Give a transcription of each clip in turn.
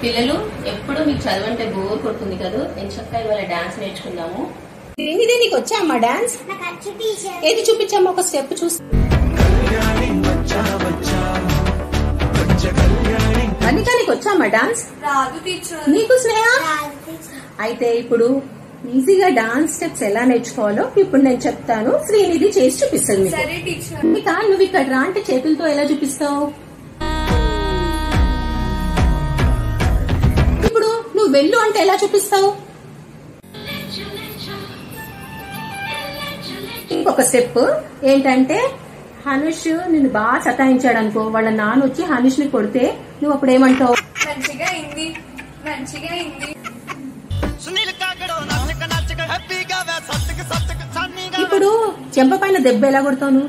పిల్లలు ఎప్పుడు మీకు చదవంటే బోర్ కొడుతుంది కదా, ఎంచక్కా ఇవాళ డాన్స్ నేర్చుకుందాము. ఇదే నీకు వచ్చా అమ్మా డాన్స్? ఏది చూపించమ్మా, ఒక స్టెప్ చూసి. అనికా నీకు వచ్చా అమ్మా డాన్స్? నీకు స్నేహ? అయితే ఇప్పుడు ఈజీగా డాన్స్ స్టెప్స్ ఎలా నేర్చుకోవాలో ఇప్పుడు నేను చెప్తాను. శ్రీనిధి చేసి చూపిస్తాను. ఇంకా నువ్వు ఇక్కడ రా అంటే చేతులతో ఎలా చూపిస్తావు? ఇప్పుడు నువ్వు వెళ్ళు అంటే ఎలా చూపిస్తావు? ఇంకొక స్టెప్ ఏంటంటే, హనుష్ నిన్ను బాగా సతాయించాడు అనుకో, వాళ్ళ నాన్న వచ్చి హనుష్ ని కొడితే నువ్వు అప్పుడు ఏమంటావు? ఇప్పుడు చెంప పైన దెబ్బ ఎలా కొడతావు?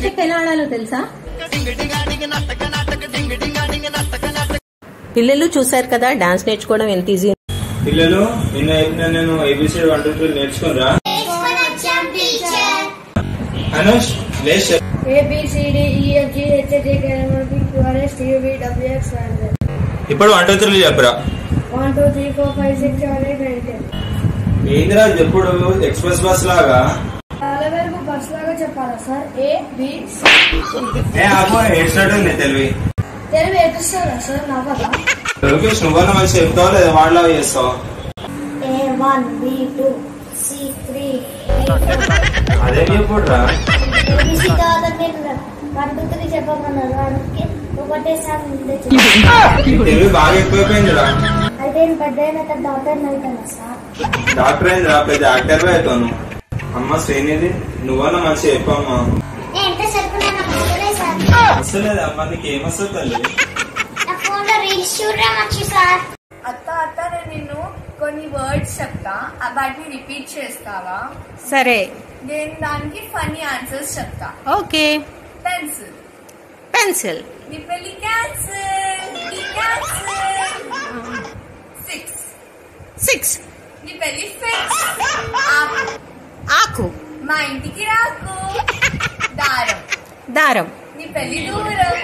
చెక్క ఎలా ఆడాలో తెలుసా? పిల్లలు చూసారు కదా డాన్స్ నేర్చుకోవడం ఎంత ఈజీ. పిల్లలు నేను ఏబిసిడి 1 2 3 నేర్చుకున్నా. అనుష్ లేచ్. ఇప్పుడు 1 2 3 చెప్పురా. 1 2 3 4 5 6 7 8 9 10. ఏంద్రా ఎప్పుడు ఎక్స్ప్రెస్ బస్ లాగా? బస్ లాగా చెప్పాలా సార్? ఏ బి ఏడ్చినట్టుంది తెలివి. తెలుగు ఎదుస్తారా సార్? నవ్వదా? లోకేష్ నువ్వన్నా మంచి చెప్తావు లేదా వాళ్ళ చేస్తావు? A1 B2 C3 అదే చెప్పుడురా. చెప్పమన్నారు అందుకే ఒకటేసారి తెలివి బాగా ఎక్కువైపోయిందిరా. అయితే పెద్ద డాక్టర్ అవుతాను సార్. డాక్టర్ అయిందిరా, పెద్ద యాక్టర్ అవుతాను. అమ్మ శ్రీనిధి నువ్వన్నా మంచి చెప్పమ్మా. అసలేదు అమ్మ, నీకేమొస్తుంది తల్లి? అత్త నేను నిన్ను కొన్ని వర్డ్స్ చెప్తా, వాటిని రిపీట్ చేస్తావా? సరే. నేను దానికి ఫన్నీ ఆన్సర్స్ చెప్తా. ఓకే. పెన్సిల్. పెన్సిల్. నీ పెళ్లి క్యాన్సిల్. సిక్స్. 6. నీ పెళ్లి ఫిక్స్. ఆకు. మా ఇంటికి రాకు. దారం. దారం. నీ పెళ్లి దూరం.